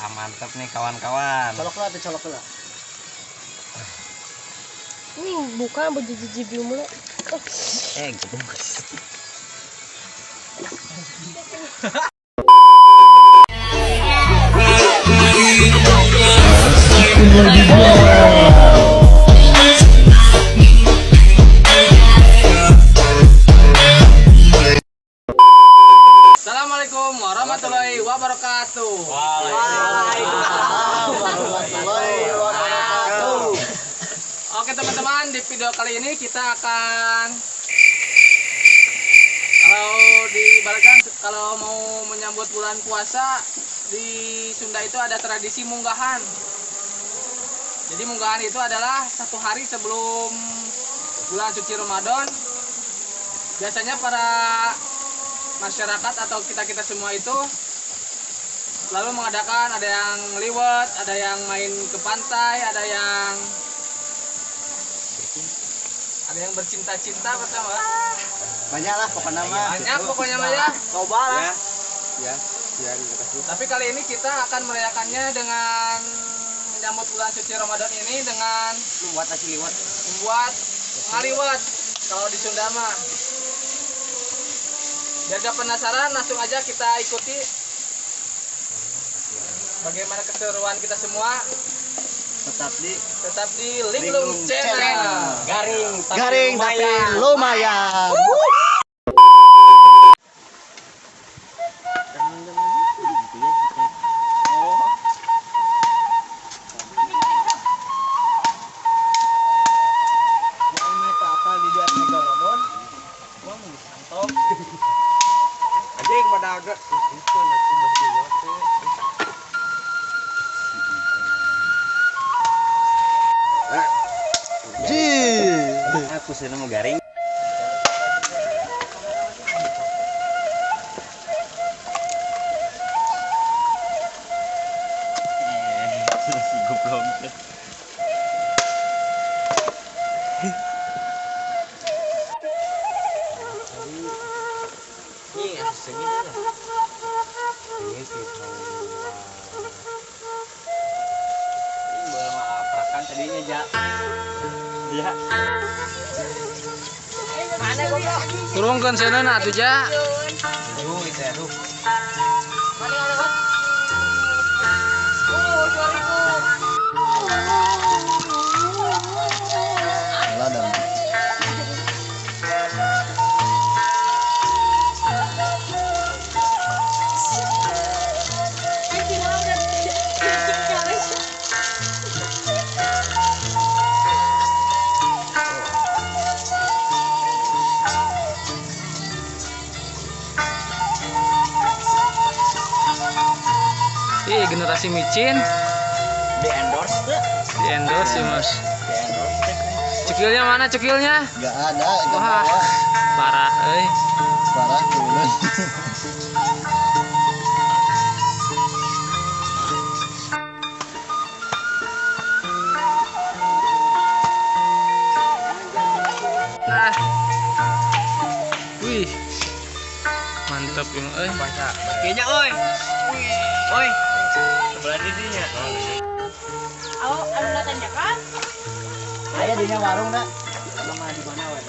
Mantap nih kawan-kawan. Colok lah, colok lah. Ini bukan berjiji mulu. Gitu. Assalamualaikum warahmatullahi wabarakatuh. Waalaikumsalam warahmatullahi wabarakatuh. Oke teman-teman, di video kali ini kita akan kalau mau menyambut bulan puasa di Sunda itu ada tradisi munggahan. Jadi munggahan itu adalah satu hari sebelum bulan suci Ramadan. Biasanya para masyarakat atau kita semua itu selalu mengadakan, ada yang liwet, ada yang main ke pantai, ada yang bercinta-cinta pertama. Banyak lah pokoknya mah. Banyak pokoknya mah ya. Coba lah. Ya. Tapi kali ini kita akan merayakannya dengan menyambut bulan suci Ramadan ini dengan Membuat nasi liwet. membuat ngaliwet kalau di Sunda mah. Biar gak penasaran, langsung aja kita ikuti bagaimana keseruan kita semua. Tetap di Linglung Channel. Garing tapi lumayan. Anjing pada agak. Aku senang mau garing. Si goblok. Ini harus segini lah. Ini sih ini boleh maafkan tadinya ja. Ya. Mana goblok? Turunkan sana atuh ja. Aduh, itu ya tuh. Mana yang lewat? Oh, 2000. Alah dong. Generasi micin Di endorse tuh. di endorse ya mas. Di endorse. Cekilnya mana cekilnya? Enggak ada. Wah, parah Parah dulu. Nah, wih, mantap ya Kayaknya oi. Oi. Sebelah dirinya. Oh, anu datanya kan? Aya dinya warung dah. Lama di mana we?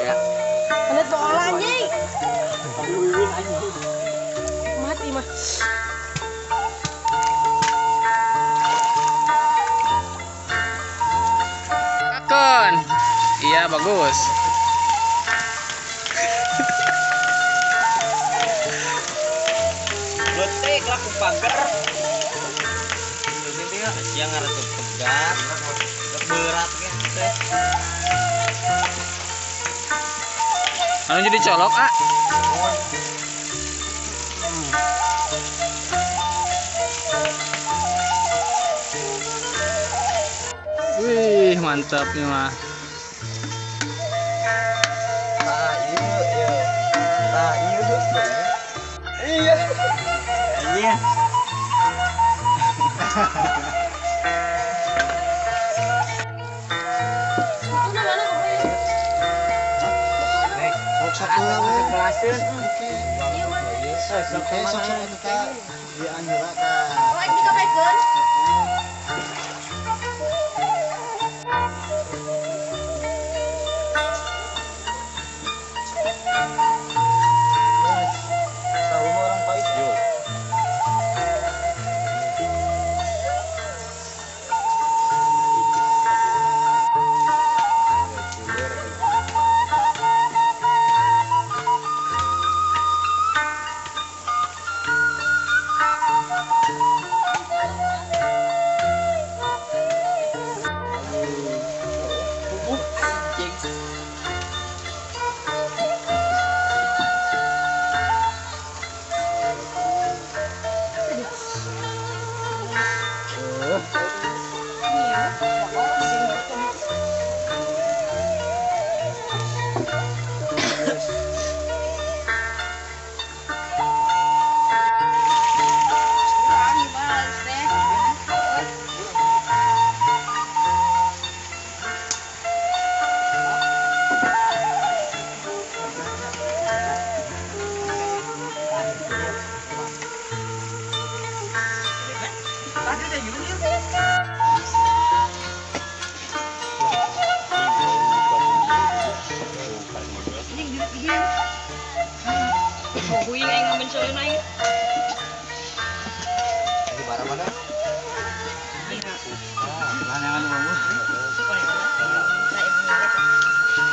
Ya. Ada soal anjing. Wiwin anjing. Mati mah. Kakon. Iya bagus. Letrik laku pagar. Ini dia siang harus pegat. Berat gitu. Anu jadi colok ah. Wih, mantap nih mah. Iya. Iya. Itu mana goblok? Nek, Kelasin. Iya mah. Oke, sok-sok itu Kak. Di Anjura Kak. Oh, ini dikapekeun. Tahu orang pahit. Yuk. Kuing aing ngambil soalnya aing. Di barang mana?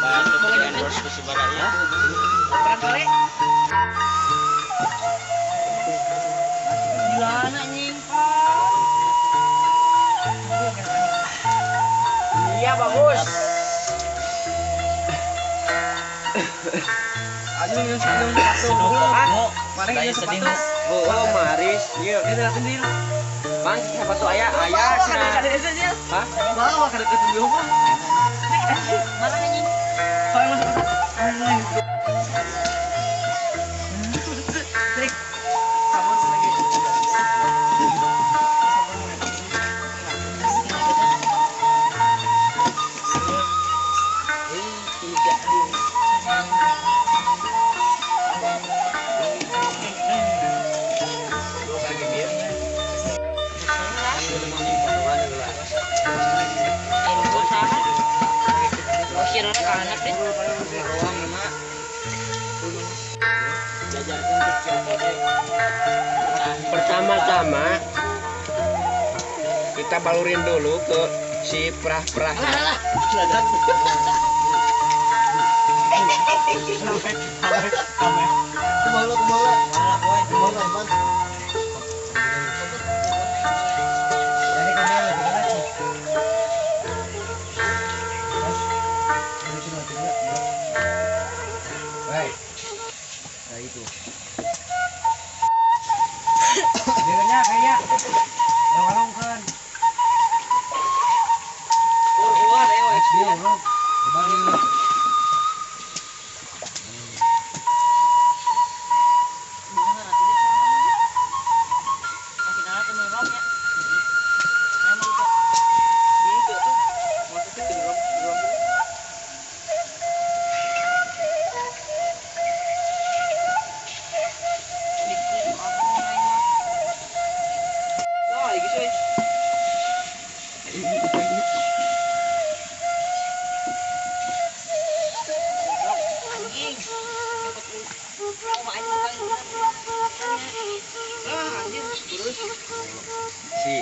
Bantu di endorse ke sebaranya. Barangkali. Gila anaknya. Iya bagus. Ayo yang sepatu. Mari yang sepatu. Oh, Maris. Iya. Ini datang dia. Bang, sepatu ayah Kada cenah. itu dia. Hah? Bawa kada ke studio mah. Mana anjing? Kalau masuk. Trik. Sabun lagi. Kira ke anak deh. Pertama-tama kita balurin dulu ke si perah-perah. Alah. Kemana, Bang? Dari kamera lagi lagi. Baik. Nah itu. Dengarnya kayak ngolongkan. Dia orang kembali. Si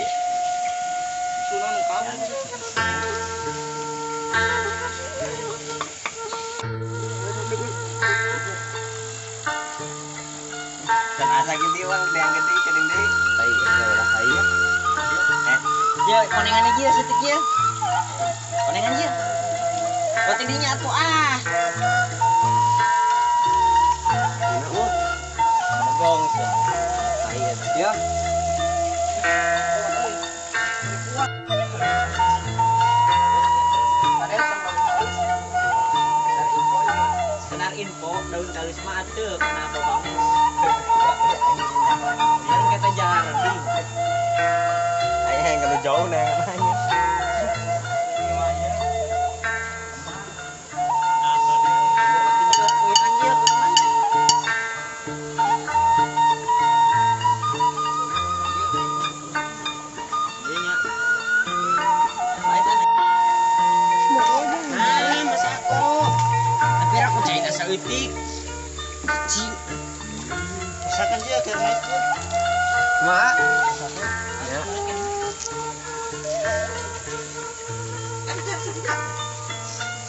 Dan asa gini uang yang gede cedeng deui. tai ulah tai. Ya, konengan aja ya, setik ya. Konengan aja. Buat ininya atuh ah. Gong sih. Tai ya. Senar info daun kalis mah atuh kenapa bagus. Yang kata jarang. Ayah yang kalau jauh nah namanya. Anjir. Cing. Misalkan dia kayak naik tuh. Mak. Ya.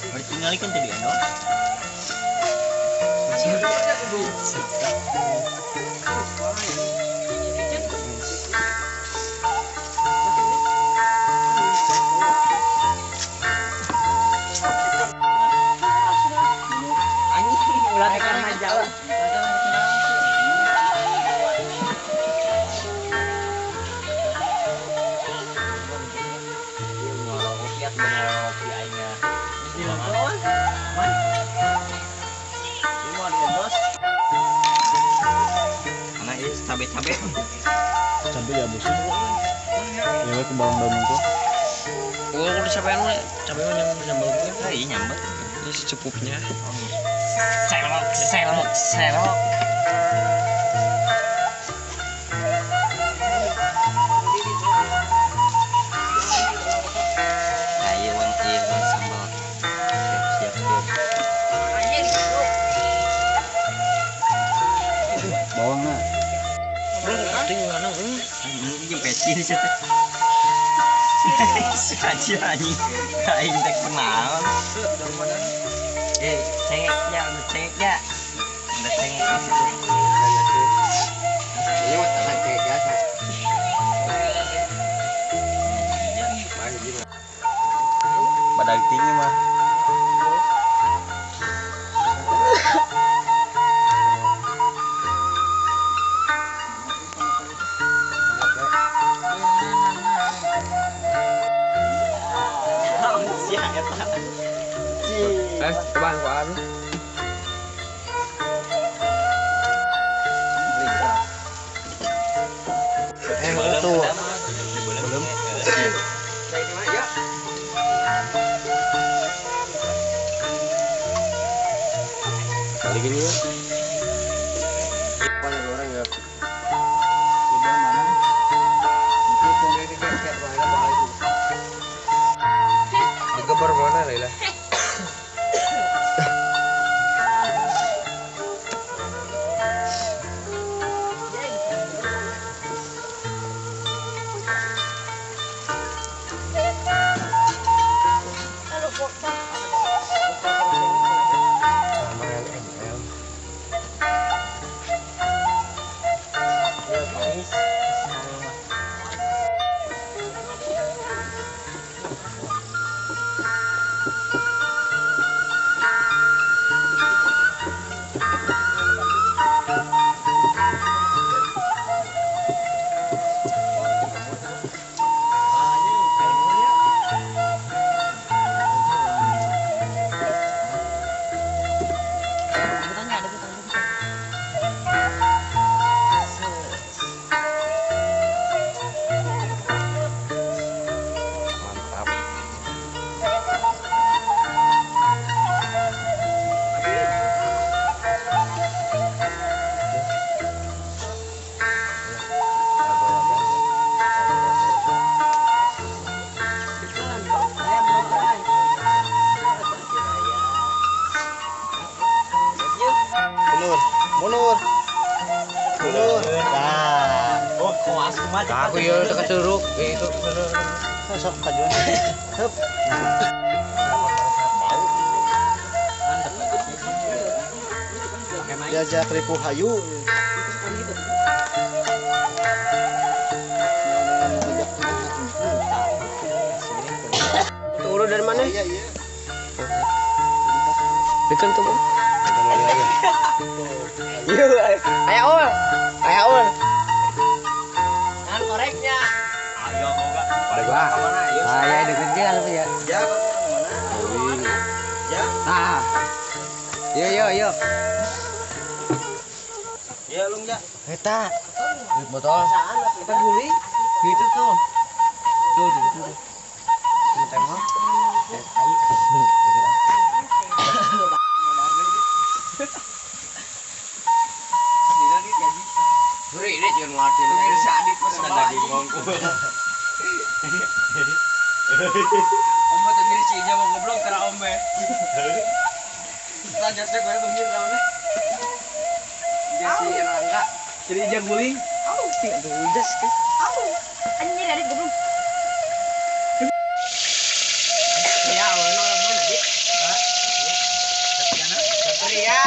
Mau tinggalkan tadi kan? Anjing ulah karena jauh. Cabe-cabe. Cabe ya bos. Ya ke bawang daun itu. Oh, udah cabai mah nyambel gue. Ah, iya nyambel. Ini secukupnya. Serok. Ayo wang sambal. Siap. Bawang nah. Tinggal mana? Ini peci di situ. Kaji anjing. Aing teh kenaon. Cengeknya. Udah cengek di situ. Ini mah tangan kayak biasa. Badak tinggi mah. Keban. Tuh. Belum. Kali gini ya. Orang ya. Digeber mana Laila? Aku ya dekat curug itu. Sok kajuan. Hup. Diajak ripu hayu. Turun dari mana? Iya. Dekat tuh. Yuk, ayo ul. Kan koreknya. Ayo enggak. Ada gua. Saya deket dia apa ya? Ya, kemana? Ya. Nah. Yuk. Ya, Lung ya. Eta. Duit botol. Apa guli? Gitu tuh. Tuh. Ini tembok. Gurih ini jangan ngelatih. Pemirsa Adit pesan Daging ngongku. Ombe tuh mirip sih mau ngobrol karena ombe. Lanjutnya gue pemir namanya. Jadi ijang guling. Udah sih. Anjir adik goblok. Ya, mana mana dik? Satria.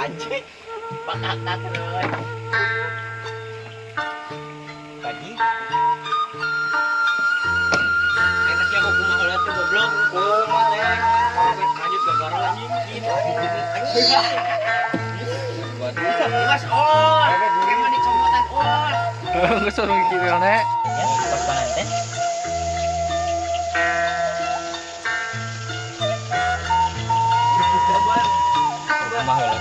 Anjing, pakakak terus. Pagi. Enak sih aku kumaha heula teh goblok. Kumaha teh. Lanjut ke karo anjing gitu. Mas on. Emang dicomotan on. Geus urang kieu nek. Ya, pas panen teh. Kumaha heula?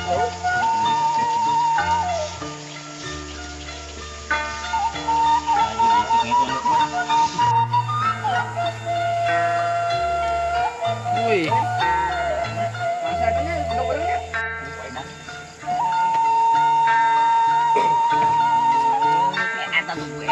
Wih. Eta tuh gue.